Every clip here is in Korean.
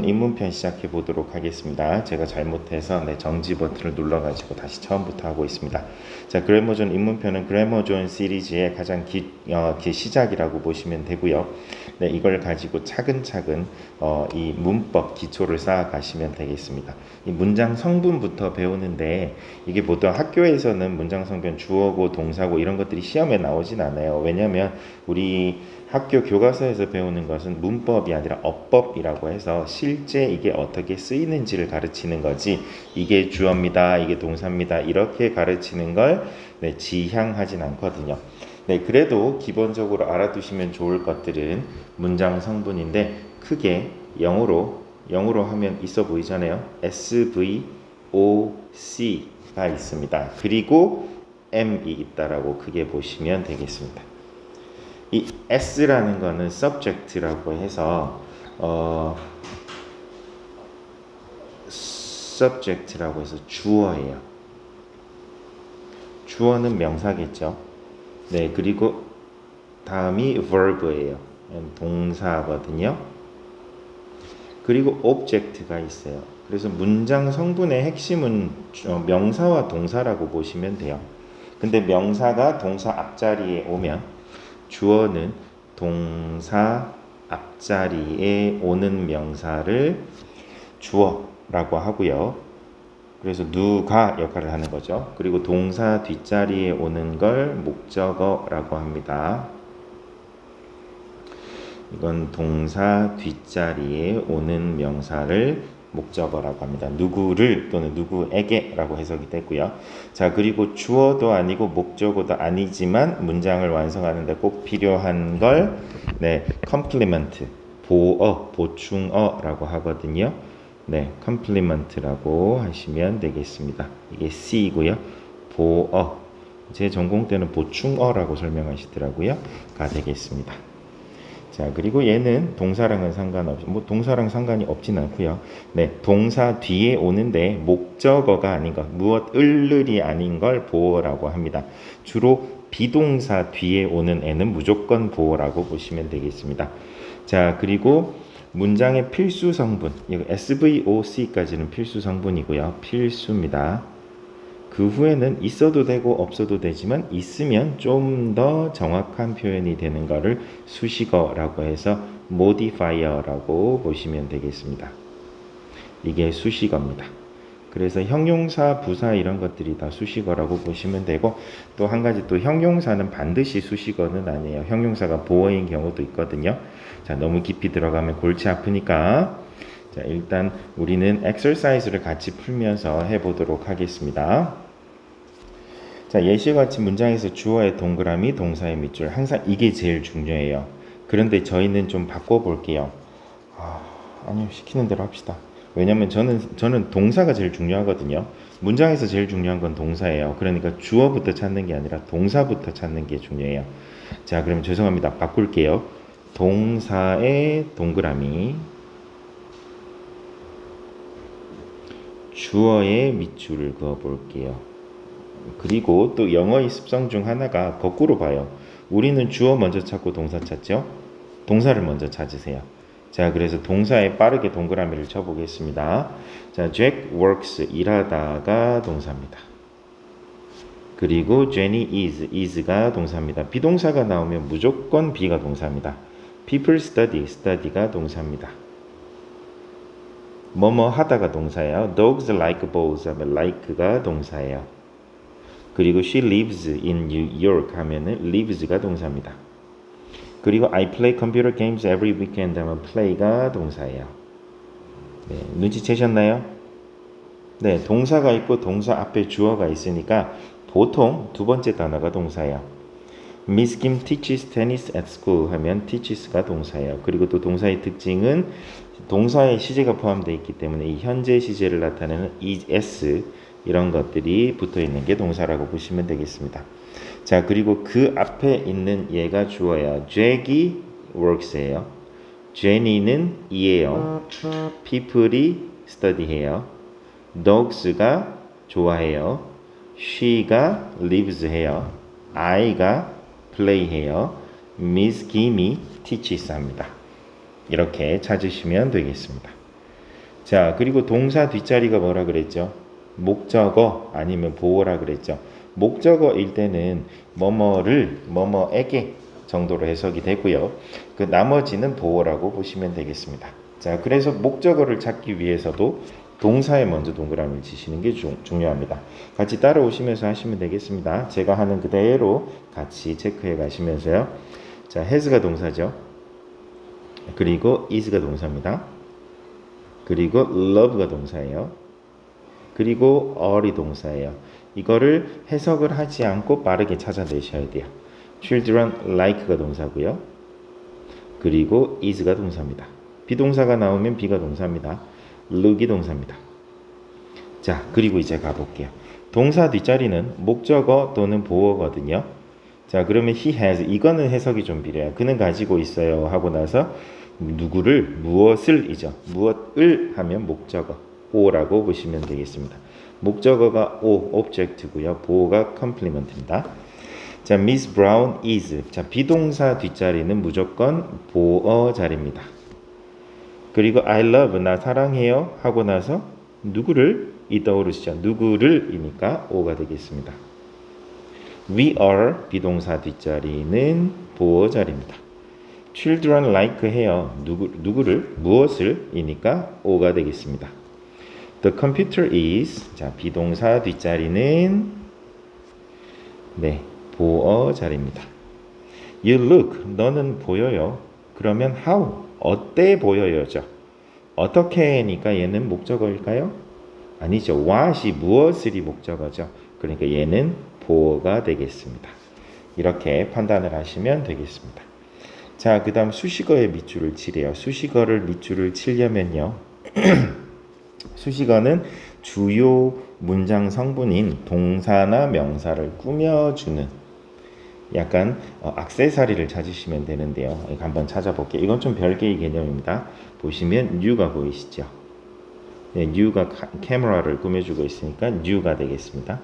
입문편 시작해 보도록 하겠습니다. 제가 잘못해서 정지 버튼을 눌러가지고 다시 처음부터 하고 있습니다. 자, 그래머존 입문편은 그래머존 시리즈의 가장 시작이라고 보시면 되고요. 네, 이걸 가지고 차근차근 이 문법 기초를 쌓아 가시면 되겠습니다. 이 문장 성분부터 배우는데 이게 보통 학교에서는 문장 성분 주어고 동사고 이런 것들이 시험에 나오진 않아요. 왜냐하면 우리 학교 교과서에서 배우는 것은 문법이 아니라 어법이라고 해서 실제 이게 어떻게 쓰이는지를 가르치는 거지, 이게 주어입니다, 이게 동사입니다 이렇게 가르치는 걸 지향하진 않거든요. 네, 그래도 기본적으로 알아두시면 좋을 것들은 문장 성분인데 크게 영어로 하면 있어 보이잖아요. SVOC가 있습니다. 그리고 M이 있다라고 크게 보시면 되겠습니다. 이 S라는 거는 subject라고 해서 subject라고 해서 주어예요. 주어는 명사겠죠. 네, 그리고 다음이 verb예요. 동사거든요. 그리고 object가 있어요. 그래서 문장 성분의 핵심은 명사와 동사라고 보시면 돼요. 근데 명사가 동사 앞자리에 오면 주어는 동사 앞자리에 오는 명사를 주어라고 하고요. 그래서 누가 역할을 하는 거죠. 그리고 동사 뒷자리에 오는 걸 목적어라고 합니다. 이건 동사 뒷자리에 오는 명사를 목적어라고 합니다. 누구를 또는 누구에게 라고 해석이 되고요. 자, 그리고 주어도 아니고 목적어도 아니지만 문장을 완성하는데 꼭 필요한 걸 컴플리먼트, 보충어라고 하거든요. 네, 컴플리먼트라고 하시면 되겠습니다. 이게 C이고요. 보어, 제 전공 때는 보충어라고 설명하시더라고요. 가 되겠습니다. 자, 그리고 얘는 동사랑은 상관없이, 동사랑 상관이 없진 않고요. 네, 동사 뒤에 오는데 목적어가 아닌 것, 무엇을이 아닌 걸 보어라고 합니다. 주로 비동사 뒤에 오는 애는 무조건 보어라고 보시면 되겠습니다. 자, 그리고 문장의 필수 성분, 이거 SVOC까지는 필수 성분이고요. 필수입니다. 그 후에는 있어도 되고 없어도 되지만 있으면 좀 더 정확한 표현이 되는 거를 수식어라고 해서 modifier라고 보시면 되겠습니다. 이게 수식어입니다. 그래서 형용사, 부사 이런 것들이 다 수식어라고 보시면 되고, 또 한 가지 또 형용사는 반드시 수식어는 아니에요. 형용사가 보어인 경우도 있거든요. 자, 너무 깊이 들어가면 골치 아프니까 자, 일단 우리는 엑서사이즈를 같이 풀면서 해보도록 하겠습니다. 자, 예시같이 문장에서 주어의 동그라미, 동사의 밑줄, 항상 이게 제일 중요해요. 그런데 저희는 좀 바꿔볼게요. 아니요, 시키는 대로 합시다. 왜냐면 저는 동사가 제일 중요하거든요. 문장에서 제일 중요한 건 동사예요. 그러니까 주어부터 찾는 게 아니라 동사부터 찾는 게 중요해요. 자, 그럼 죄송합니다. 바꿀게요. 동사의 동그라미, 주어의 밑줄을 그어 볼게요. 그리고 또 영어의 습성 중 하나가 거꾸로 봐요. 우리는 주어 먼저 찾고 동사 찾죠? 동사를 먼저 찾으세요. 자, 그래서 동사에 빠르게 동그라미를 쳐보겠습니다. 자, Jack works, 일하다가 동사입니다. 그리고 Jenny is가 동사입니다. 비동사가 나오면 무조건 be가 동사입니다. People study가 동사입니다. 뭐뭐 하다가 동사예요. Dogs like balls 하면 like가 동사예요. 그리고 she lives in New York 하면은 lives가 동사입니다. 그리고 I play computer games every weekend 하면 play가 동사예요. 네, 눈치채셨나요? 네, 동사가 있고 동사 앞에 주어가 있으니까 보통 두 번째 단어가 동사예요. Miss Kim teaches tennis at school 하면 teaches가 동사예요. 그리고 또 동사의 특징은 동사에 시제가 포함되어 있기 때문에 이 현재 시제를 나타내는 is 이런 것들이 붙어 있는 게 동사라고 보시면 되겠습니다. 자, 그리고 그 앞에 있는 얘가 주어야. Jack이 works예요. Jenny는 이에요. People이 study해요. Dogs가 좋아해요. She가 lives해요. I가 play해요. Miss Kim이 teaches 합니다. 이렇게 찾으시면 되겠습니다. 자, 그리고 동사 뒷자리가 뭐라 그랬죠? 목적어 아니면 보어라 그랬죠. 목적어일 때는 뭐뭐를 뭐뭐에게 정도로 해석이 되고요. 그 나머지는 보어라고 보시면 되겠습니다. 자, 그래서 목적어를 찾기 위해서도 동사에 먼저 동그라미를 치시는 게 중요합니다. 같이 따라오시면서 하시면 되겠습니다. 제가 하는 그대로 같이 체크해 가시면서요. 자, has가 동사죠. 그리고 is가 동사입니다. 그리고 love가 동사예요. 그리고 are이 동사예요. 이거를 해석을 하지 않고 빠르게 찾아내셔야 돼요. children like가 동사고요. 그리고 is가 동사입니다. 비동사가 나오면 be가 동사입니다. look이 동사입니다. 자, 그리고 이제 가볼게요. 동사 뒷자리는 목적어 또는 보어거든요. 자, 그러면 he has, 이거는 해석이 좀 필요해요. 그는 가지고 있어요 하고 나서 누구를, 무엇을 이죠. 무엇을 하면 목적어 오라고 보시면 되겠습니다. 목적어가 o, object고요. 보어가 complement입니다. 자, Miss Brown is. 자, 비동사 뒷자리는 무조건 보어 자리입니다. 그리고 I love, 나 사랑해요 하고 나서 누구를 이 떠오르시죠. 누구를 이니까 o가 되겠습니다. We are 비동사 뒷자리는 보어 자리입니다. Children like 해요. 누구를 무엇을 이니까 o가 되겠습니다. The computer is. 자, 비동사 뒷자리는 네, 보어 자리입니다. You look, 너는 보여요. 그러면 how, 어때 보여요죠. 어떻게니까 얘는 목적어일까요? 아니죠. what이 무엇을이 목적어죠. 그러니까 얘는 보어가 되겠습니다. 이렇게 판단을 하시면 되겠습니다. 자, 그 다음 수식어에 밑줄을 치래요. 수식어를 밑줄을 치려면요. 수식어는 주요 문장 성분인 동사나 명사를 꾸며주는 약간 액세서리를 찾으시면 되는데요. 이거 한번 찾아볼게요. 이건 좀 별개의 개념입니다. 보시면 new가 보이시죠? 네, new가 카메라를 꾸며주고 있으니까 new가 되겠습니다.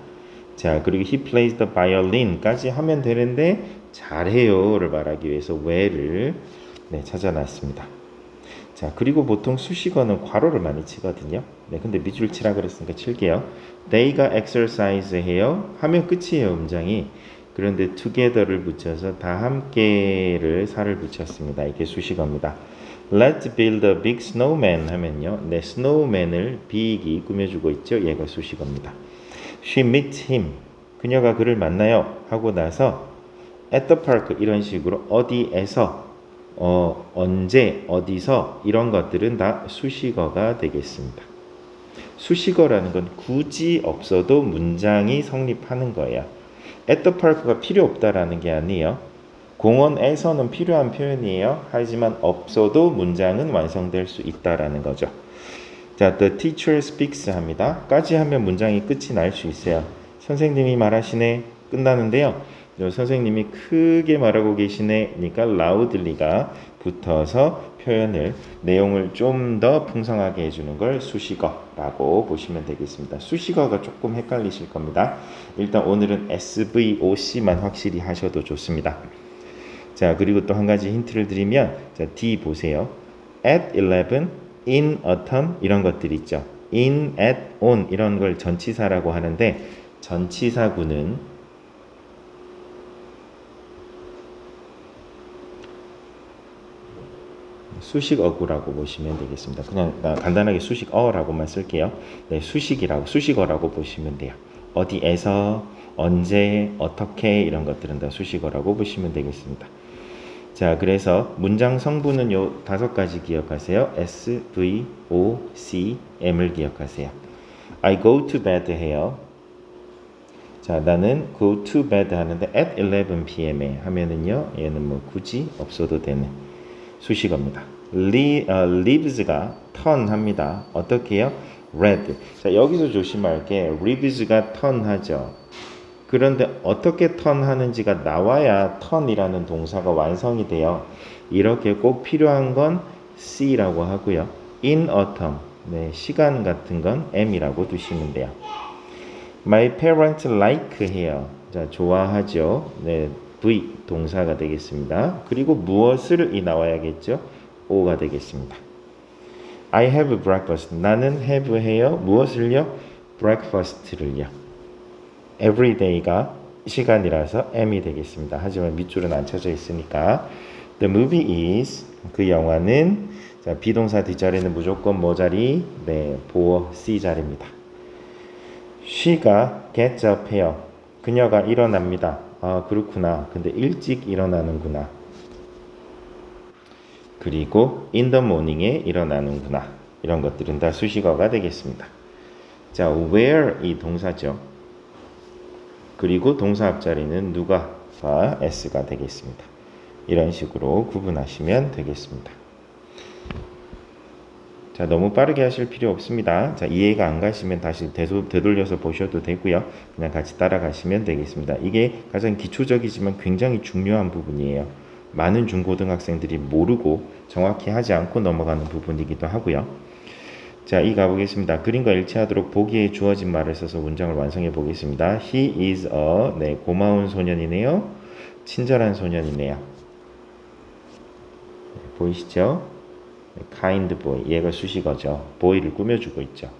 자, 그리고 he plays the violin까지 하면 되는데 잘해요를 말하기 위해서 where를 네, 찾아놨습니다. 자, 그리고 보통 수식어는 괄호를 많이 치거든요. 네, 근데 밑줄 치라 그랬으니까 칠게요. They가 exercise 해요 하면 끝이에요, 문장이. 그런데 together를 붙여서 다 함께를 살을 붙였습니다. 이게 수식어입니다. Let's build a big snowman 하면요. 네, snowman을 big이 꾸며주고 있죠. 얘가 수식어입니다. She meets him. 그녀가 그를 만나요. 하고 나서 at the park 이런 식으로 어디에서 언제 어디서 이런 것들은 다 수식어가 되겠습니다. 수식어라는 건 굳이 없어도 문장이 성립하는 거예요. at the park가 필요 없다라는 게 아니에요. 공원에서는 필요한 표현이에요. 하지만 없어도 문장은 완성될 수 있다라는 거죠. 자, the teacher speaks 합니다. 까지 하면 문장이 끝이 날 수 있어요. 선생님이 말하시네 끝나는데요. 선생님이 크게 말하고 계시네니까 loudly가 붙어서 표현을 내용을 좀 더 풍성하게 해주는 걸 수식어라고 보시면 되겠습니다. 수식어가 조금 헷갈리실 겁니다. 일단 오늘은 SVOC만 확실히 하셔도 좋습니다. 자, 그리고 또 한 가지 힌트를 드리면 자, D 보세요. at 11, in autumn 이런 것들 있죠. in, at, on 이런 걸 전치사라고 하는데 전치사구는 수식어구라고 보시면 되겠습니다. 그냥 간단하게 수식어라고만 쓸게요. 네, 수식어라고 보시면 돼요. 어디에서, 언제, 어떻게 이런 것들은 다 수식어라고 보시면 되겠습니다. 자, 그래서 문장 성분은 요 5가지 기억하세요. S, V, O, C, M을 기억하세요. I go to bed 해요. 자, 나는 go to bed 하는데 at 11 p.m.에 하면은요, 얘는 뭐 굳이 없어도 되는 수식어입니다. lives가 turn 합니다. 어떻게 해요? read. 자, 여기서 조심할 게 lives가 turn 하죠. 그런데 어떻게 turn 하는지가 나와야 turn이라는 동사가 완성이 돼요. 이렇게 꼭 필요한 건 C라고 하고요. in autumn, 네, 시간 같은 건 M이라고 두시면 돼요. My parents like 해요. 자, 좋아하죠. 네, V 동사가 되겠습니다. 그리고 무엇을 이 나와야겠죠? O가 되겠습니다. I have breakfast. 나는 have 해요. 무엇을요? breakfast를요. every day가 시간이라서 am이 되겠습니다. 하지만 밑줄은 안 쳐져 있으니까 the movie is 그 영화는 자, 비동사 뒷자리는 무조건 뭐 자리? 네, 보어 C 자리입니다. she가 gets up 해요. 그녀가 일어납니다. 아, 그렇구나. 근데 일찍 일어나는구나. 그리고 in the morning에 일어나는구나. 이런 것들은 다 수식어가 되겠습니다. 자, where 이 동사죠. 그리고 동사 앞자리는 누가가 s가 되겠습니다. 이런 식으로 구분하시면 되겠습니다. 자, 너무 빠르게 하실 필요 없습니다. 자, 이해가 안 가시면 다시 되돌려서 보셔도 되고요. 그냥 같이 따라가시면 되겠습니다. 이게 가장 기초적이지만 굉장히 중요한 부분이에요. 많은 중고등학생들이 모르고 정확히 하지 않고 넘어가는 부분이기도 하고요. 자, 이 가보겠습니다. 그림과 일치하도록 보기에 주어진 말을 써서 문장을 완성해 보겠습니다. He is a 네, 고마운 소년이네요. 친절한 소년이네요. 네, 보이시죠? kind boy, 얘가 수식어죠. boy를 꾸며주고 있죠.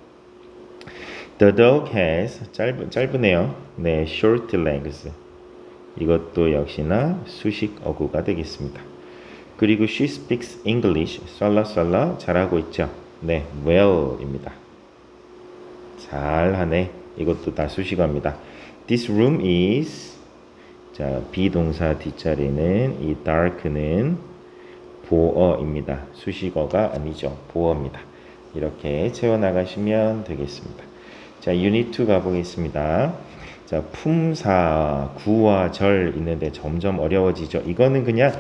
The dog has 짧으네요. 네, short legs. 이것도 역시나 수식어구가 되겠습니다. 그리고 she speaks English. 썰라썰라 잘하고 있죠. 네, well입니다. 잘하네. 이것도 다 수식어입니다. This room is 자, 비동사 뒷자리는 이 dark는 보어입니다. 수식어가 아니죠. 보어입니다. 이렇게 채워나가시면 되겠습니다. 자, 유닛 2 가보겠습니다. 자, 품사, 구와 절 있는데 점점 어려워지죠. 이거는 그냥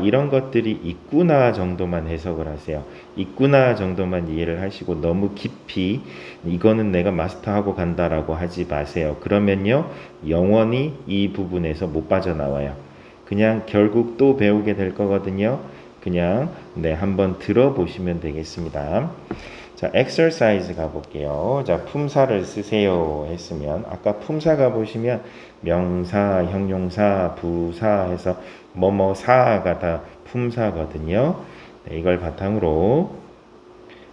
이런 것들이 있구나 정도만 해석을 하세요. 있구나 정도만 이해를 하시고 너무 깊이 이거는 내가 마스터하고 간다라고 하지 마세요. 그러면요, 영원히 이 부분에서 못 빠져나와요. 그냥 결국 또 배우게 될 거거든요. 그냥 네, 한번 들어보시면 되겠습니다. 자, exercise 가볼게요. 자, 품사를 쓰세요 했으면 아까 품사 가보시면 명사, 형용사, 부사 해서 뭐뭐사가 다 품사거든요. 네, 이걸 바탕으로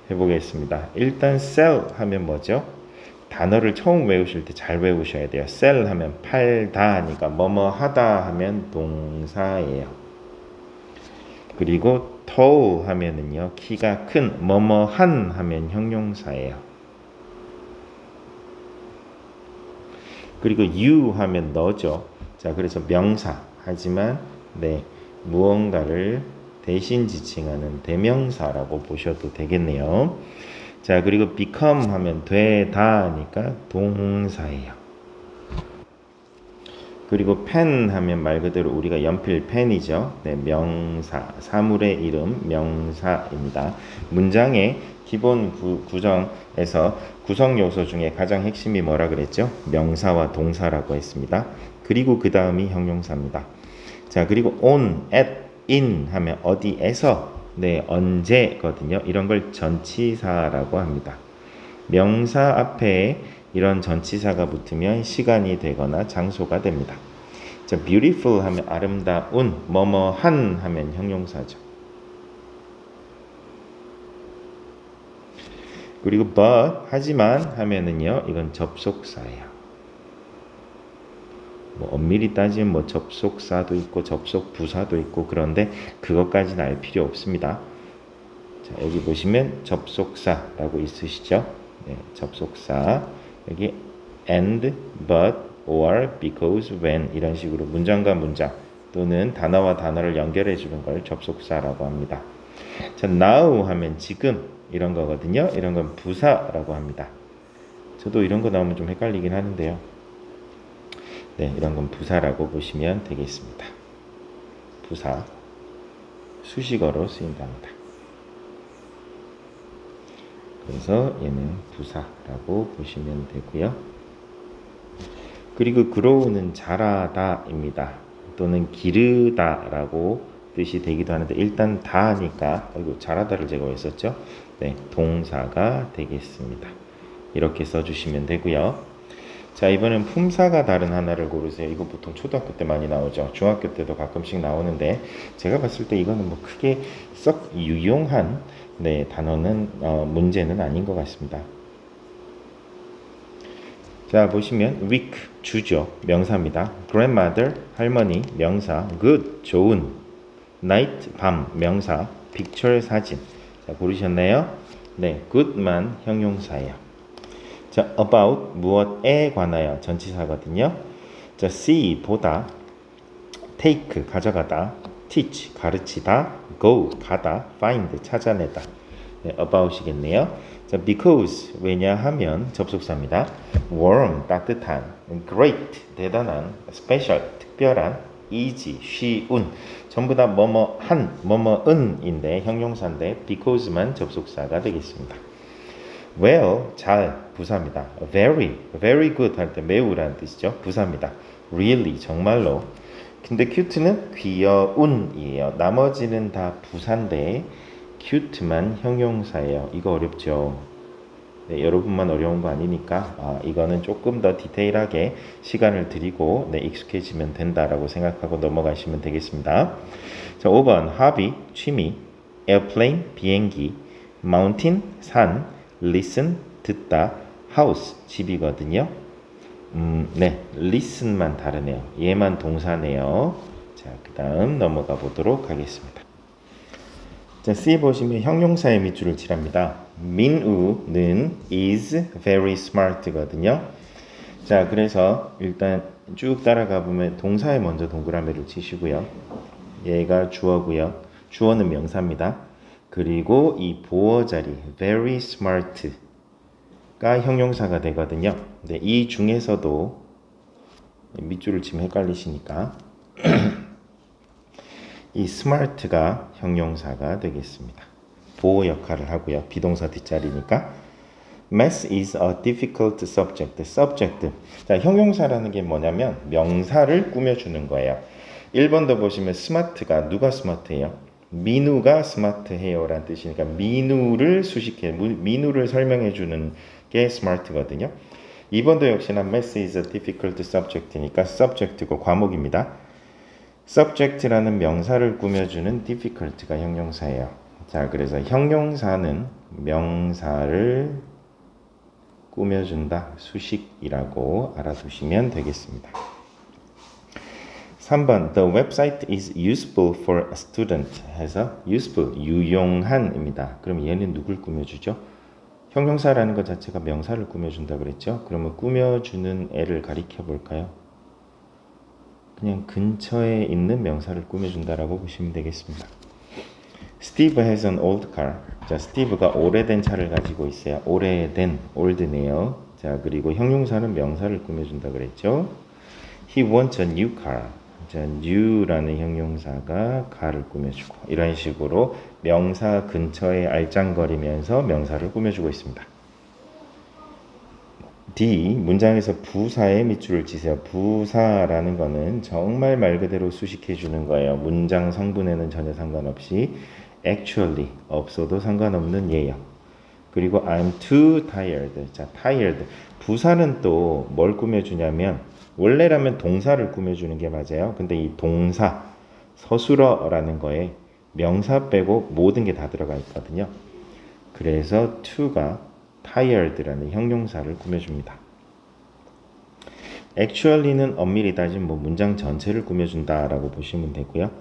해보겠습니다. 일단 sell 하면 뭐죠? 단어를 처음 외우실 때 잘 외우셔야 돼요. sell 하면 팔다 하니까 뭐뭐 하다 하면 동사예요. 그리고 tall 하면은요, 키가 큰 뭐뭐한 하면 형용사예요. 그리고 you 하면 너죠. 자, 그래서 명사. 하지만 네, 무언가를 대신 지칭하는 대명사라고 보셔도 되겠네요. 자, 그리고 become 하면 되다 하니까 동사예요. 그리고 펜 하면 말 그대로 우리가 연필 펜이죠. 네, 명사, 사물의 이름 명사입니다. 문장의 기본 구정에서 구성 요소 중에 가장 핵심이 뭐라 그랬죠? 명사와 동사라고 했습니다. 그리고 그 다음이 형용사입니다. 자, 그리고 on, at, in 하면 어디에서, 네, 언제거든요. 이런 걸 전치사라고 합니다. 명사 앞에 이런 전치사가 붙으면 시간이 되거나 장소가 됩니다. 자, beautiful 하면 아름다운, 뭐뭐한 하면 형용사죠. 그리고 but 하지만 하면은요, 이건 접속사예요. 뭐 엄밀히 따지면 뭐 접속사도 있고 접속부사도 있고 그런데 그것까지는 알 필요 없습니다. 자, 여기 보시면 접속사라고 있으시죠? 네, 접속사. 여기 and, but, or, because, when 이런 식으로 문장과 문장 또는 단어와 단어를 연결해 주는 걸 접속사라고 합니다. 자, now 하면 지금 이런 거거든요. 이런 건 부사라고 합니다. 저도 이런 거 나오면 좀 헷갈리긴 하는데요. 네, 이런 건 부사라고 보시면 되겠습니다. 부사, 수식어로 쓰인답니다. 그래서 얘는 부사라고 보시면 되고요. 그리고 grow는 자라다입니다. 또는 기르다라고 뜻이 되기도 하는데 일단 다 하니까 자라다를 제가 왜 썼죠? 네, 동사가 되겠습니다. 이렇게 써주시면 되고요. 자, 이번엔 품사가 다른 하나를 고르세요. 이거 보통 초등학교 때 많이 나오죠. 중학교 때도 가끔씩 나오는데 제가 봤을 때 이거는 뭐 크게 썩 유용한 네, 단어는 문제는 아닌 것 같습니다. 자, 보시면 week 주죠. 명사입니다. grandmother 할머니 명사, good 좋은, night 밤 명사, picture 사진. 자, 고르셨나요? 네, good만 형용사예요. 자, about 무엇에 관하여 전치사거든요. 자, see 보다, take 가져가다, teach 가르치다, go 가다, find 찾아내다. 네, about이겠네요. 자, because 왜냐하면 접속사입니다. warm 따뜻한, great 대단한, special 특별한, easy 쉬운 전부 다 뭐뭐한 뭐뭐은인데 형용사인데 because만 접속사가 되겠습니다. well 잘 부사입니다. very good 할 때 매우라는 뜻이죠. 부사입니다. really 정말로. 근데 cute는 귀여운이에요. 나머지는 다 부사인데 cute만 형용사예요. 이거 어렵죠. 네, 여러분만 어려운 거 아니니까 이거는 조금 더 디테일하게 시간을 드리고 익숙해지면 된다라고 생각하고 넘어가시면 되겠습니다. 자, 5번 hobby 취미, airplane 비행기, mountain 산, listen 듣다, house 집이거든요. 네, listen만 다르네요. 얘만 동사네요. 자, 그 다음 넘어가 보도록 하겠습니다. 자, C 보시면 형용사의 밑줄을 칠합니다. 민우는 is very smart거든요. 자, 그래서 일단 쭉 따라가 보면 동사에 먼저 동그라미를 치시고요. 얘가 주어고요. 주어는 명사입니다. 그리고 이 보어 자리 very smart가 형용사가 되거든요. 네, 이 중에서도 밑줄을 치면 헷갈리시니까 이 smart가 형용사가 되겠습니다. 보호 역할을 하고요. 비동사 뒷자리니까. Math is a difficult subject. 자, 형용사라는 게 뭐냐면 명사를 꾸며주는 거예요. 1번도 보시면 smart가 누가 smart해요? 민우가 smart해요 라는 뜻이니까 민우를 수식해, 민우를 설명해 주는 게 smart거든요. 2번도 역시나 Math is a difficult subject니까 subject고 과목입니다. subject라는 명사를 꾸며주는 difficult가 형용사예요. 자, 그래서 형용사는 명사를 꾸며준다, 수식이라고 알아두시면 되겠습니다. 3번 The website is useful for a student 해서 useful, 유용한입니다. 그럼 얘는 누굴 꾸며주죠? 형용사라는 것 자체가 명사를 꾸며준다 그랬죠? 그러면 꾸며주는 애를 가리켜 볼까요? 그냥 근처에 있는 명사를 꾸며준다라고 보시면 되겠습니다. Steve has an old car. 자, 스티브가 오래된 차를 가지고 있어요. 오래된, old네요. 자, 그리고 형용사는 명사를 꾸며준다 그랬죠. He wants a new car. 자, new라는 형용사가 car을 꾸며주고 이런 식으로 명사 근처에 알짱거리면서 명사를 꾸며주고 있습니다. D. 문장에서 부사에 밑줄을 치세요. 부사라는 거는 정말 말 그대로 수식해 주는 거예요. 문장 성분에는 전혀 상관없이 actually 없어도 상관없는 예요. 그리고 I'm too tired. 자, tired. 부사는 또 뭘 꾸며주냐면 원래라면 동사를 꾸며주는 게 맞아요. 근데 이 동사 서술어라는 거에 명사 빼고 모든 게 다 들어가 있거든요. 그래서 to가 tired라는 형용사를 꾸며줍니다. actually는 엄밀히 따지면 문장 전체를 꾸며준다라고 보시면 되고요.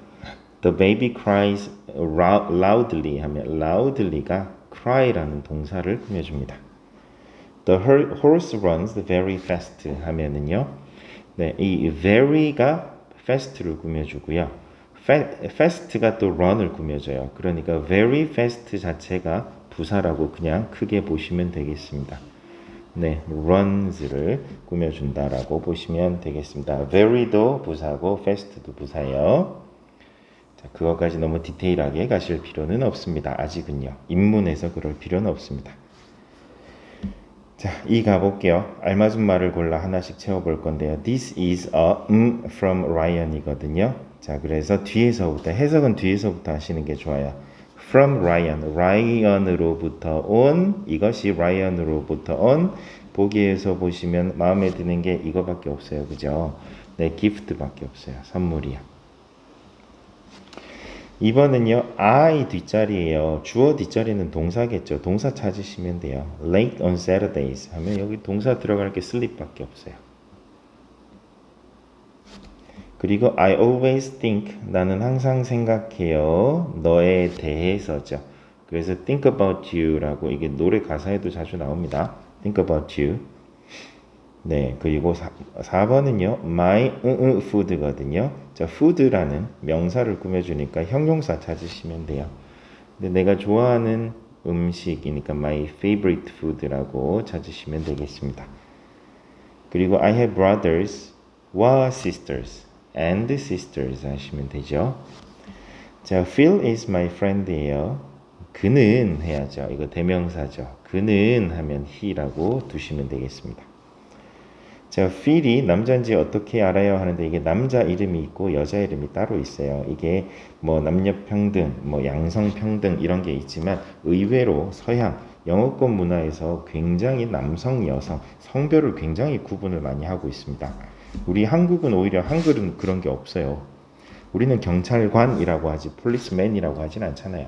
The baby cries loudly 하면 loudly가 cry라는 동사를 꾸며줍니다. The horse runs very fast 하면은요. 네, 이 very가 fast를 꾸며주고요. fast가 또 run을 꾸며줘요. 그러니까 very fast 자체가 부사라고 그냥 크게 보시면 되겠습니다. 네, runs를 꾸며준다라고 보시면 되겠습니다. very도 부사고 fast도 부사예요. 자, 그것까지 너무 디테일하게 가실 필요는 없습니다. 아직은요. 입문에서 그럴 필요는 없습니다. 자, 이 가볼게요. 알맞은 말을 골라 하나씩 채워볼 건데요. This is a from Ryan이거든요. 자, 그래서 뒤에서부터 해석은 뒤에서부터 하시는 게 좋아요. From Ryan, Ryan으로부터 온, 이것이 Ryan으로부터 온. 보기에서 보시면 마음에 드는 게 이거밖에 없어요. 그죠? 네, gift밖에 없어요. 선물이요. 2번은요. I 뒷자리예요. 주어 뒷자리는 동사겠죠. 동사 찾으시면 돼요. Late on Saturdays 하면 여기 동사 들어갈 게 sleep밖에 없어요. 그리고 I always think 나는 항상 생각해요. 너에 대해서죠. 그래서 think about you라고 이게 노래 가사에도 자주 나옵니다. think about you. 네, 그리고 4번은요. my food거든요. 자, food라는 명사를 꾸며주니까 형용사 찾으시면 돼요. 근데 내가 좋아하는 음식이니까 my favorite food라고 찾으시면 되겠습니다. 그리고 I have brothers 와 sisters and sisters 하시면 되죠. 자, Phil is my friend예요. 그는 해야죠. 이거 대명사죠. 그는 하면 he라고 두시면 되겠습니다. 자, Phil이 남자인지 어떻게 알아요? 하는데 이게 남자 이름이 있고 여자 이름이 따로 있어요. 이게 뭐 남녀평등, 뭐 양성평등 이런 게 있지만 의외로 서양 영어권 문화에서 굉장히 남성, 여성, 성별을 굉장히 구분을 많이 하고 있습니다. 우리 한국은 오히려 한글은 그런 게 없어요. 우리는 경찰관이라고 하지 폴리스맨이라고 하진 않잖아요.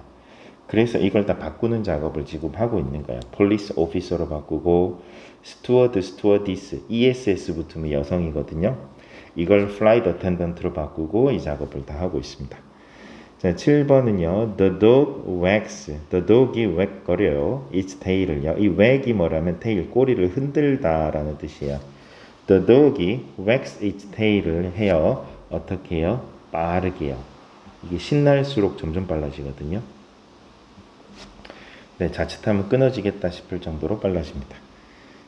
그래서 이걸 다 바꾸는 작업을 지금 하고 있는 거예요. 폴리스 오피서로 바꾸고 스튜어드, 스튜어디스, ESS 붙으면 여성이거든요. 이걸 플라이트 어텐던트로 바꾸고 이 작업을 다 하고 있습니다. 자, 7번은요. The dog wags. The dog이 웩거려요. its tail을요. 이 wag이 뭐라면 tail, 꼬리를 흔들다라는 뜻이에요. The dog이 wags its tail을 해요. 어떻게 해요? 빠르게요. 이게 신날수록 점점 빨라지거든요. 네, 자칫하면 끊어지겠다 싶을 정도로 빨라집니다.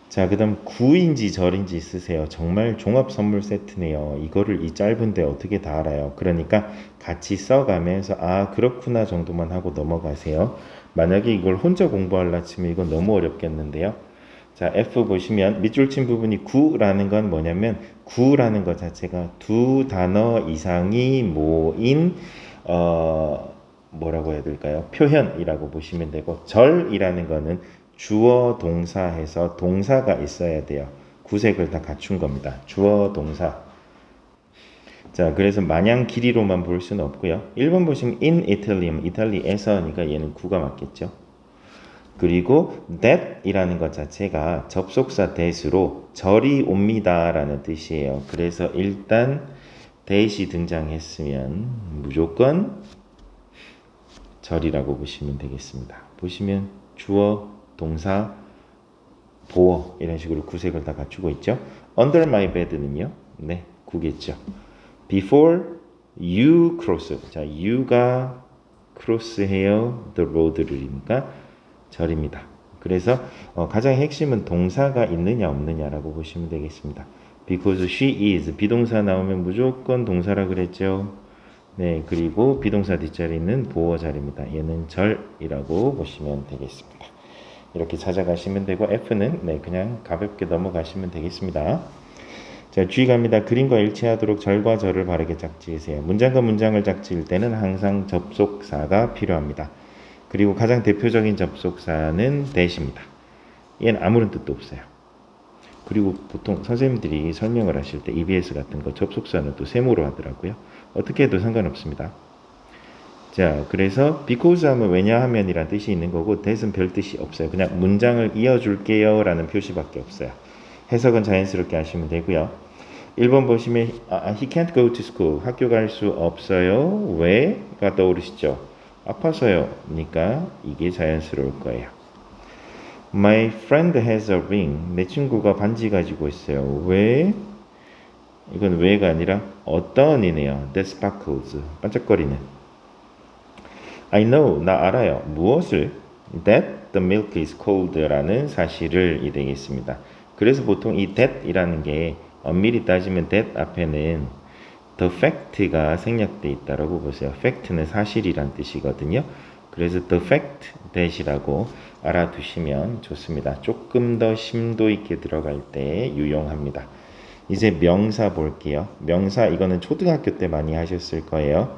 자, 그 다음 구인지 절인지 쓰세요. 정말 종합 선물 세트네요. 이거를 이 짧은데 어떻게 다 알아요? 그러니까 같이 써가면서 아 그렇구나 정도만 하고 넘어가세요. 만약에 이걸 혼자 공부하려 치면 이건 너무 어렵겠는데요. 자, F 보시면 밑줄 친 부분이 구라는 건 뭐냐면 구라는 것 자체가 두 단어 이상이 모인 뭐라고 해야 될까요? 표현이라고 보시면 되고 절이라는 거는 주어 동사해서 동사가 있어야 돼요. 구색을 다 갖춘 겁니다. 주어 동사. 자, 그래서 마냥 길이로만 볼 수는 없고요. 1번 보시면 in Italy, 이탈리에서니까 얘는 구가 맞겠죠. 그리고 that이라는 것 자체가 접속사 that으로 절이 옵니다 라는 뜻이에요. 그래서 일단 that이 등장했으면 무조건 절이라고 보시면 되겠습니다. 보시면 주어, 동사, 보어 이런 식으로 구색을 다 갖추고 있죠. Under my bed는요. 네, 구겠죠. Before you cross. 자, you가 cross해요. The road를이니까 절입니다. 그래서 가장 핵심은 동사가 있느냐 없느냐라고 보시면 되겠습니다. Because she is 비동사 나오면 무조건 동사라 그랬죠. 네, 그리고 비동사 뒷자리는 보어 자리입니다. 얘는 절이라고 보시면 되겠습니다. 이렇게 찾아가시면 되고 F는 네, 그냥 가볍게 넘어가시면 되겠습니다. 자, G 갑니다. 그림과 일치하도록 절과 절을 바르게 짝지으세요. 문장과 문장을 짝지을 때는 항상 접속사가 필요합니다. 그리고 가장 대표적인 접속사는 that입니다. 얘는 아무런 뜻도 없어요. 그리고 보통 선생님들이 설명을 하실 때 EBS 같은 거 접속사는 또 세모로 하더라고요. 어떻게 해도 상관없습니다. 자, 그래서 because 하면 왜냐하면 이란 뜻이 있는 거고 that은 별 뜻이 없어요. 그냥 문장을 이어줄게요 라는 표시밖에 없어요. 해석은 자연스럽게 하시면 되고요. 1번 보시면 he can't go to school. 학교 갈 수 없어요. 왜가 떠오르시죠? 아파서요. 그러니까 이게 자연스러울 거예요. My friend has a ring. 내 친구가 반지 가지고 있어요. 왜? 이건 왜가 아니라 어떤이네요. That sparkles. 반짝거리는. I know. 나 알아요. 무엇을? That the milk is cold라는 사실을 이 되겠습니다. 그래서 보통 이 that이라는 게 엄밀히 따지면 that 앞에는 the fact가 생략되어 있다라고 보세요. fact는 사실이란 뜻이거든요. 그래서 the fact that이라고 알아두시면 좋습니다. 조금 더 심도 있게 들어갈 때 유용합니다. 이제 명사 볼게요. 명사 이거는 초등학교 때 많이 하셨을 거예요.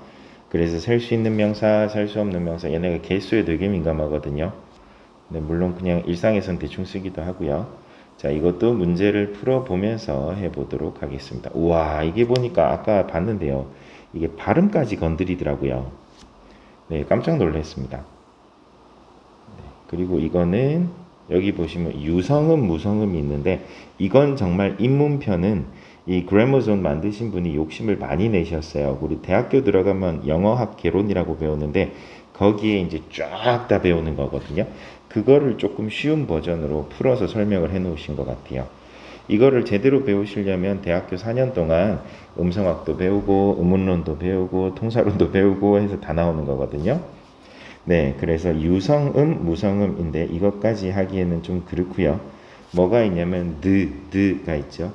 그래서 셀 수 있는 명사, 셀 수 없는 명사 얘네가 개수에 되게 민감하거든요. 네, 물론 그냥 일상에선 대충 쓰기도 하고요. 자, 이것도 문제를 풀어보면서 해보도록 하겠습니다. 우와, 이게 보니까 아까 봤는데요. 이게 발음까지 건드리더라고요. 네, 깜짝 놀랐습니다. 그리고 이거는 여기 보시면 유성음, 무성음이 있는데 이건 정말 입문편은 이 그래머존 만드신 분이 욕심을 많이 내셨어요. 우리 대학교 들어가면 영어학 개론이라고 배우는데 거기에 이제 쫙 다 배우는 거거든요. 그거를 조금 쉬운 버전으로 풀어서 설명을 해 놓으신 것 같아요. 이거를 제대로 배우시려면 대학교 4년 동안 음성학도 배우고 음운론도 배우고 통사론도 배우고 해서 다 나오는 거거든요. 네, 그래서 유성음, 무성음인데 이것까지 하기에는 좀 그렇고요. 뭐가 있냐면 드가 있죠.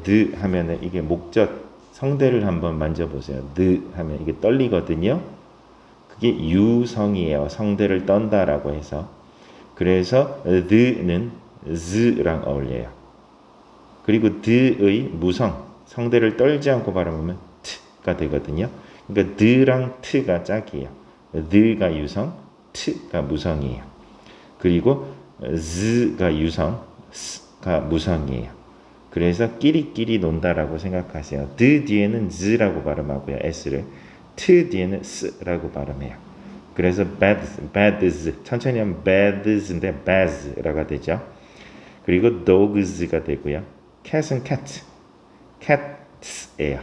드 하면은 이게 목젖 성대를 한번 만져보세요. 드 하면 이게 떨리거든요. 그게 유성이에요. 성대를 떤다라고 해서. 그래서 드는 z랑 어울려요. 그리고 드의 무성 성대를 떨지 않고 발음하면 t가 되거든요. 그러니까 드랑 t가 짝이에요. 드가 유성, t가 무성이에요. 그리고 z가 유성, s가 무성이에요. 그래서 끼리끼리 논다라고 생각하세요. 드 뒤에는 z라고 발음하고요. s를. t 뒤에는 s라고 발음해요. 그래서 bads, 천천히 하면 bads인데 bads라가 되죠. 그리고 dogs가 되고요. cat은 cat, cats예요.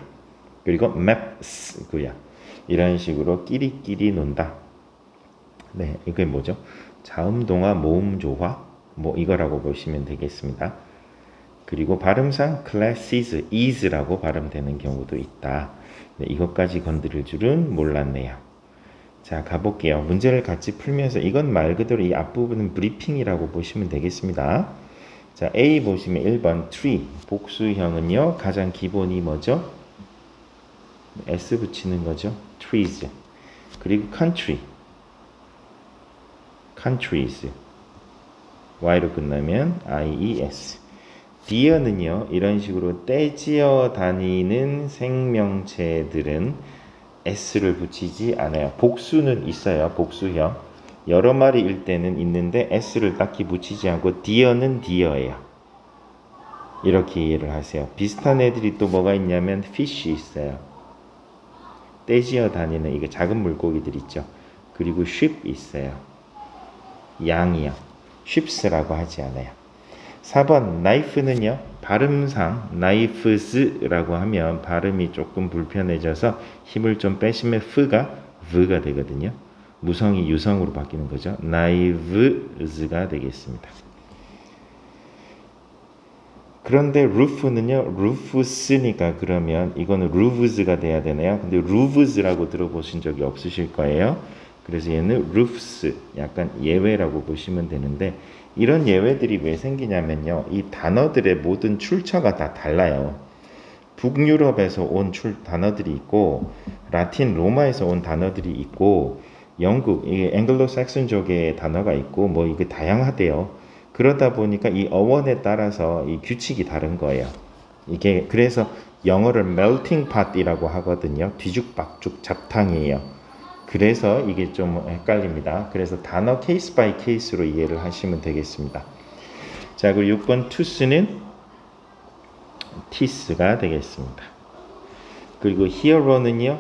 그리고 maps고요. 이런 식으로 끼리끼리 논다. 네, 이게 뭐죠? 자음동화, 모음조화, 뭐 이거라고 보시면 되겠습니다. 그리고 발음상 classes, is라고 발음되는 경우도 있다. 네, 이것까지 건드릴 줄은 몰랐네요. 자, 가볼게요. 문제를 같이 풀면서 이건 말 그대로 이 앞부분은 브리핑이라고 보시면 되겠습니다. 자, A 보시면 1번 tree, 복수형은요. 가장 기본이 뭐죠? S 붙이는 거죠. trees. 그리고 country, countries. Y로 끝나면 IES. deer는요. 이런 식으로 떼지어 다니는 생명체들은 S를 붙이지 않아요. 복수는 있어요. 복수형. 여러 마리일 때는 있는데 S를 딱히 붙이지 않고 deer는 deer예요. 이렇게 이해를 하세요. 비슷한 애들이 또 뭐가 있냐면 fish 있어요. 떼지어 다니는 이게 작은 물고기들 있죠. 그리고 sheep 있어요. 양이요. sheeps라고 하지 않아요. 4번 knife는요. 발음상 knifes라고 하면 발음이 조금 불편해져서 힘을 좀 빼시면 f가 v가 되거든요. 무성이 유성으로 바뀌는 거죠. knives가 되겠습니다. 그런데 roof는요. roofs니까 그러면 이거는 roofs가 돼야 되나요? 근데 roofs라고 들어보신 적이 없으실 거예요. 그래서 얘는 roofs, 약간 예외라고 보시면 되는데 이런 예외들이 왜 생기냐면요. 이 단어들의 모든 출처가 다 달라요. 북유럽에서 온 단어들이 있고 라틴 로마에서 온 단어들이 있고 영국, 이게 앵글로삭슨족의 단어가 있고 뭐 이게 다양하대요. 그러다 보니까 이 어원에 따라서 이 규칙이 다른 거예요. 이게 그래서 영어를 melting pot이라고 하거든요. 뒤죽박죽 잡탕이에요. 그래서 이게 좀 헷갈립니다. 그래서 단어 케이스 바이 케이스로 이해를 하시면 되겠습니다. 자, 그리고 6번 투스는 티스가 되겠습니다. 그리고 hero는요.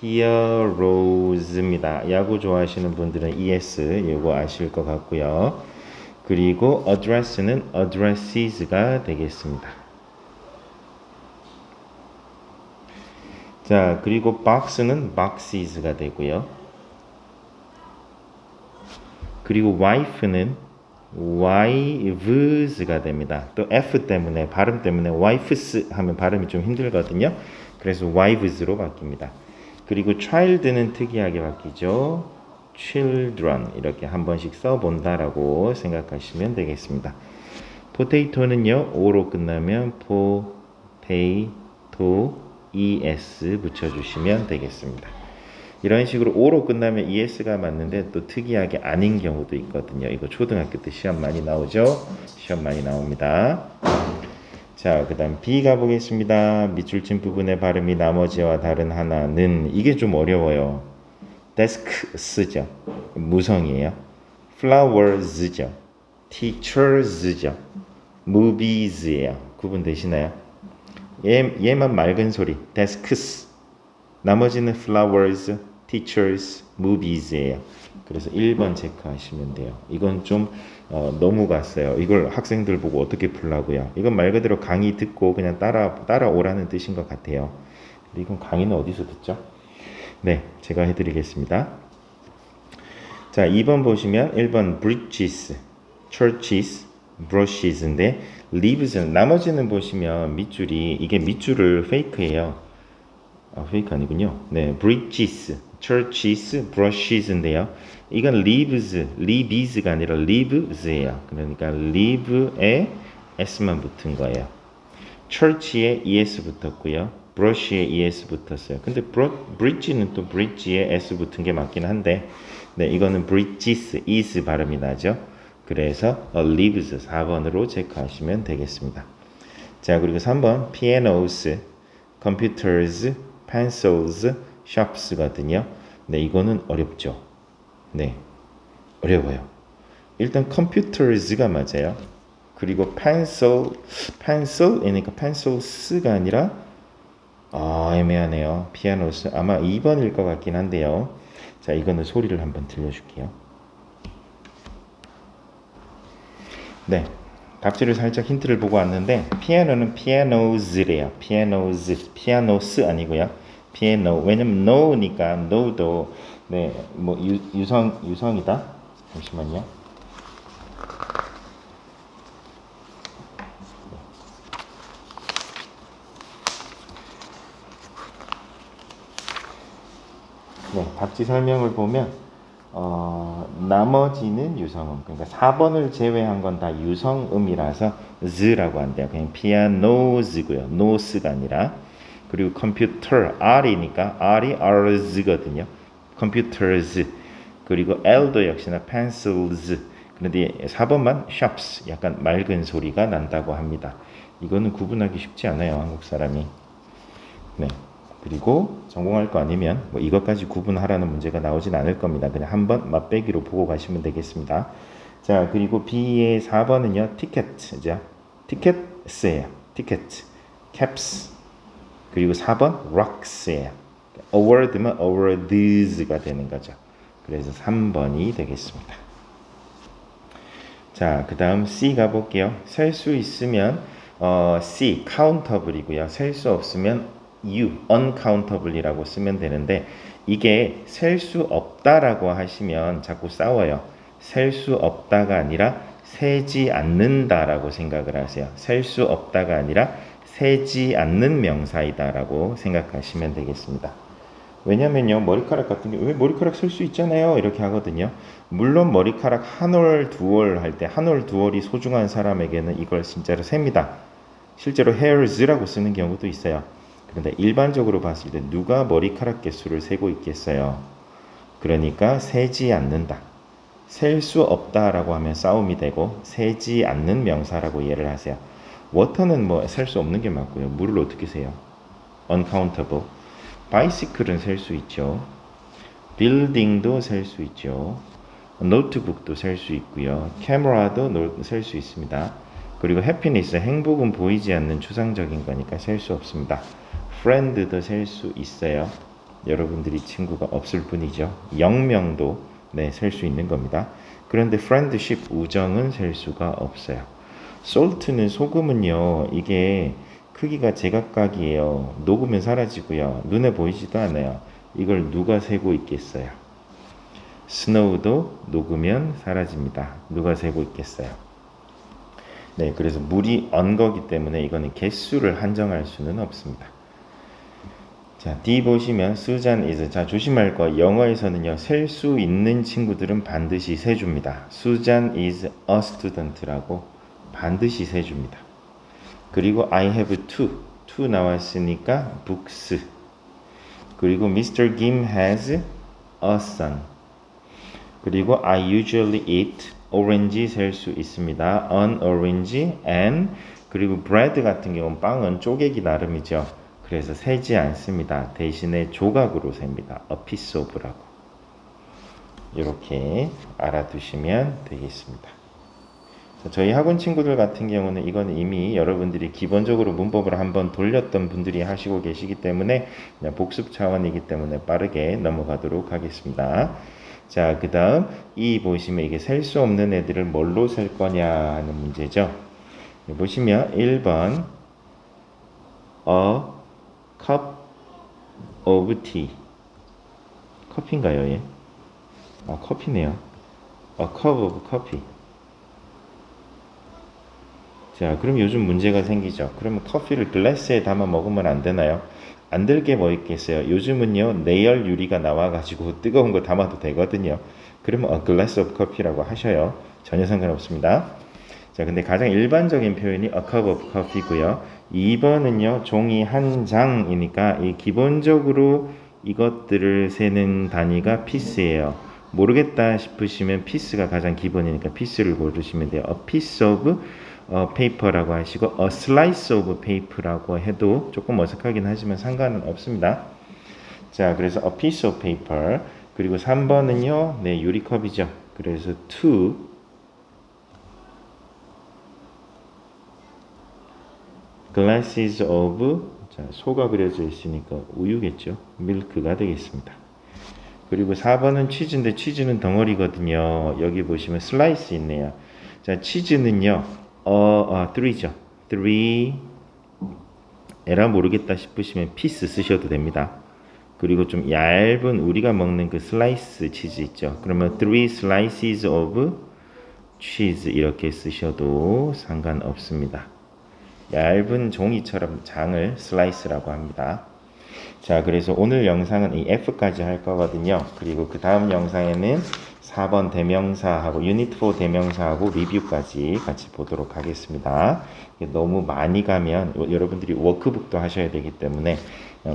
heroes입니다. 야구 좋아하시는 분들은 ES 이거 아실 것 같고요. 그리고 address는 addresses가 되겠습니다. 자, 그리고 box는 boxes가 되고요. 그리고 wife는 wives가 됩니다. 또 F 때문에 발음 때문에 wifes 하면 발음이 좀 힘들거든요. 그래서 wives로 바뀝니다. 그리고 child는 특이하게 바뀌죠. children 이렇게 한 번씩 써본다라고 생각하시면 되겠습니다. potato는요. O로 끝나면 potato es 붙여주시면 되겠습니다. 이런 식으로 O로 끝나면 ES가 맞는데 또 특이하게 아닌 경우도 있거든요. 이거 초등학교 때 시험 많이 나오죠? 시험 많이 나옵니다. 자, 그 다음 B 가보겠습니다. 밑줄친 부분의 발음이 나머지와 다른 하나는 이게 좀 어려워요. desks죠. 무성이에요. flowers죠. teachers죠. movies예요. 구분되시나요? 얘만 맑은 소리. desks. 나머지는 flowers, teachers, movies예요. 그래서 1번 체크하시면 돼요. 이건 좀 너무 갔어요. 이걸 학생들 보고 어떻게 풀라고요? 이건 말 그대로 강의 듣고 그냥 따라오라는 뜻인 것 같아요. 근데 이건 강의는 어디서 듣죠? 네, 제가 해드리겠습니다. 자, 2번 보시면 1번 bridges, churches, brushes인데 leaves는 나머지는 보시면 밑줄이 이게 밑줄을 페이크예요. 페이크 아니군요. 네, bridges, churches, brushes인데요. 이건 leaves가 아니라 leaves예요. 그러니까 leave에 s만 붙은 거예요. church에 es 붙었고요. brush에 es 붙었어요. 근데 bridge는 또 bridge에 s 붙은 게 맞긴 한데, 네, 이거는 bridges, is 발음이 나죠. 그래서 leaves 4번으로 체크하시면 되겠습니다. 자, 그리고 3번 pianos, computers, pencils, shops거든요. 네, 이거는 어렵죠. 네, 어려워요. 일단 computers가 맞아요. 그리고 pencil이니까 pencils가 아니라 애매하네요. pianos 아마 2번일 것 같긴 한데요. 자, 이거는 소리를 한번 들려줄게요. 네, 답지를 살짝 힌트를 보고 왔는데 피아노는 pianos래요. pianos 아니고요. piano. 왜냐면 no니까 no도 네, 뭐 유성이다. 잠시만요. 네, 답지 설명을 보면 나머지는 유성음. 그러니까 4번을 제외한 건 다 유성음이라서 z라고 한대요. 그냥 pianos고요. nos가 아니라. 그리고 computer R이니까 R이 Rs거든요. computers. 그리고 L도 역시나 pencils. 그런데 4번만 shops. 약간 맑은 소리가 난다고 합니다. 이거는 구분하기 쉽지 않아요. 한국 사람이. 네. 그리고 전공할 거 아니면 뭐 이것까지 구분하라는 문제가 나오진 않을 겁니다. 그냥 한번 맛배기로 보고 가시면 되겠습니다. 자, 그리고 B의 4번은요. 티켓이죠. 티켓스예요. 티켓. caps. 그리고 4번 rocks예요. award면 awards가 되는 거죠. 그래서 3번이 되겠습니다. 자, 그 다음 C 가볼게요. 셀 수 있으면 C, countable이고요. 셀 수 없으면 U, uncountable이라고 쓰면 되는데 이게 셀 수 없다라고 하시면 자꾸 싸워요. 셀 수 없다가 아니라 세지 않는다라고 생각을 하세요. 셀 수 없다가 아니라 세지 않는 명사이다라고 생각하시면 되겠습니다. 왜냐면요, 머리카락 같은 게 왜 머리카락 셀 수 있잖아요 이렇게 하거든요. 물론 머리카락 한 올, 두 올 할 때 한 올, 두 올이 소중한 사람에게는 이걸 진짜로 셉니다. 실제로 hairs라고 쓰는 경우도 있어요. 그런데 일반적으로 봤을 때 누가 머리카락 개수를 세고 있겠어요. 그러니까 세지 않는다. 셀 수 없다라고 하면 싸움이 되고 세지 않는 명사라고 이해를 하세요. 워터는 뭐 셀 수 없는 게 맞고요. 물을 어떻게 세요? uncountable. 바이시클은 셀 수 있죠. 빌딩도 셀 수 있죠. 노트북도 셀 수 있고요. 카메라도 셀 수 있습니다. 그리고 해피니스, 행복은 보이지 않는 추상적인 거니까 셀 수 없습니다. 프렌드도 셀 수 있어요. 여러분들이 친구가 없을 뿐이죠. 영명도 네, 셀 수 있는 겁니다. 그런데 friendship, 우정은 셀 수가 없어요. salt는 소금은요. 이게 크기가 제각각이에요. 녹으면 사라지고요. 눈에 보이지도 않아요. 이걸 누가 세고 있겠어요? snow도 녹으면 사라집니다. 누가 세고 있겠어요? 네, 그래서 물이 언 거기 때문에 이거는 개수를 한정할 수는 없습니다. 자, D 보시면 Susan is. 자, 조심할 거. 영어에서는요. 셀 수 있는 친구들은 반드시 세줍니다. Susan is a student라고 반드시 세줍니다. 그리고 I have two 나왔으니까 books. 그리고 Mr. Kim has a son. 그리고 I usually eat orange 셀 수 있습니다. an orange and 그리고 bread 같은 경우는 빵은 쪼개기 나름이죠. 그래서 세지 않습니다. 대신에 조각으로 셉니다. a piece of라고. 이렇게 알아두시면 되겠습니다. 자, 저희 학원 친구들 같은 경우는 이건 이미 여러분들이 기본적으로 문법을 한번 돌렸던 분들이 하시고 계시기 때문에 그냥 복습 차원이기 때문에 빠르게 넘어가도록 하겠습니다. 자, 그 다음 이 보시면 이게 셀 수 없는 애들을 뭘로 셀 거냐 하는 문제죠. 보시면 1번 A cup of tea. 커피인가요, 얘? 아, 커피네요. A cup of coffee. 자, 그럼 요즘 문제가 생기죠. 그러면 커피를 글라스에 담아 먹으면 안 되나요? 안 될 게 뭐 있겠어요. 요즘은요, 내열 유리가 나와가지고 뜨거운 거 담아도 되거든요. 그러면 a glass of coffee라고 하셔요. 전혀 상관없습니다. 자, 근데 가장 일반적인 표현이 a cup of coffee고요. 2번은요, 종이 한 장이니까 이 기본적으로 이것들을 세는 단위가 피스예요. 모르겠다 싶으시면 피스가 가장 기본이니까 피스를 고르시면 돼요. A piece of paper라고 하시고 a slice of paper라고 해도 조금 어색하긴 하지만 상관은 없습니다. 자, 그래서 a piece of paper. 그리고 3번은요, 네, 유리컵이죠. 그래서 two glasses of, 자, 소가 그려져 있으니까 우유겠죠. 밀크가 되겠습니다. 그리고 4번은 치즈인데 치즈는 덩어리거든요. 여기 보시면 슬라이스 있네요. 자, 치즈는요, 3죠. 3, 에라 모르겠다 싶으시면 피스 쓰셔도 됩니다. 그리고 좀 얇은 우리가 먹는 그 슬라이스 치즈 있죠. 그러면 3 slices of cheese 이렇게 쓰셔도 상관없습니다. 얇은 종이처럼 장을 슬라이스라고 합니다. 자, 그래서 오늘 영상은 이 F까지 할 거거든요. 그리고 그 다음 영상에는 4번 대명사하고 유닛 4 대명사하고 리뷰까지 같이 보도록 하겠습니다. 너무 많이 가면 여러분들이 워크북도 하셔야 되기 때문에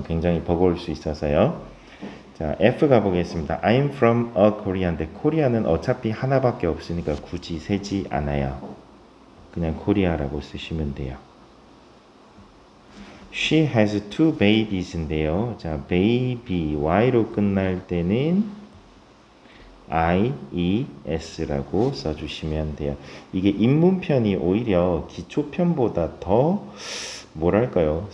굉장히 버거울 수 있어서요. 자, F 가보겠습니다. I'm from a Korea인데 코리아는 어차피 하나밖에 없으니까 굳이 세지 않아요. 그냥 코리아라고 쓰시면 돼요. She has two babies인데요. 자, baby y로 끝날 때는 ies라고 써주시면 돼요. 이게 입문편이 오히려 기초편보다 더 뭐랄까요?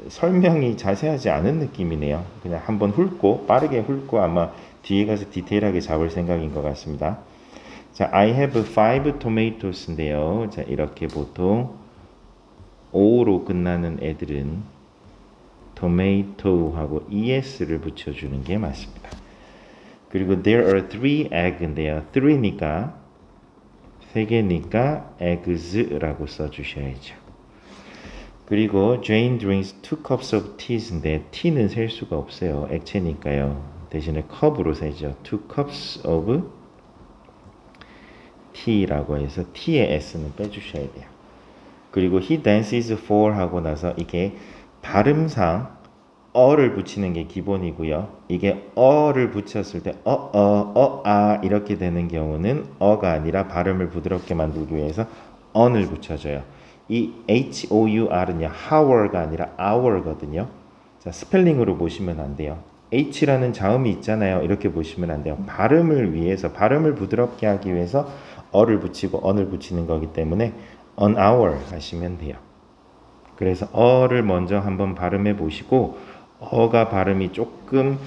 설명이 자세하지 않은 느낌이네요. 그냥 한번 훑고 빠르게 훑고 아마 뒤에 가서 디테일하게 잡을 생각인 것 같습니다. 자, I have 5 tomatoes인데요. 자, 이렇게 보통 O로 끝나는 애들은 tomato하고 es를 붙여주는 게 맞습니다. 그리고 there are 3 eggs인데요. 3니까 3개니까 eggs라고 써주셔야죠. 그리고 Jane drinks 2 cups of tea인데 tea는 셀 수가 없어요. 액체니까요. 대신에 컵으로 세죠. 2 cups of tea라고 해서 t의 s는 빼주셔야 돼요. 그리고 he dances for 하고 나서 이게 발음상 어를 붙이는 게 기본이고요. 이게 어를 붙였을 때 이렇게 되는 경우는 어가 아니라 발음을 부드럽게 만들기 위해서 on을 붙여줘요. 이 hour은요, hour가 아니라 hour거든요. 자, 스펠링으로 보시면 안 돼요. h라는 자음이 있잖아요. 이렇게 보시면 안 돼요. 발음을 위해서, 발음을 부드럽게 하기 위해서 어를 붙이고 on을 붙이는 거기 때문에 an hour 하시면 돼요. 그래서 어를 먼저 한번 발음해 보시고 어가 발음이 조금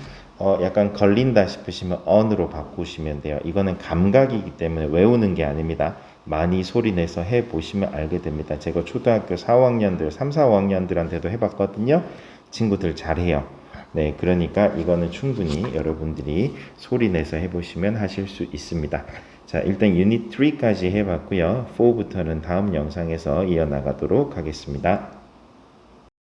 약간 걸린다 싶으시면 on으로 바꾸시면 돼요. 이거는 감각이기 때문에 외우는 게 아닙니다. 많이 소리내서 해보시면 알게 됩니다. 제가 초등학교 4학년들, 3, 4학년들한테도 해봤거든요. 친구들 잘해요. 네, 그러니까 이거는 충분히 여러분들이 소리내서 해보시면 하실 수 있습니다. 자, 일단 유닛 3까지 해봤고요. 4부터는 다음 영상에서 이어나가도록 하겠습니다.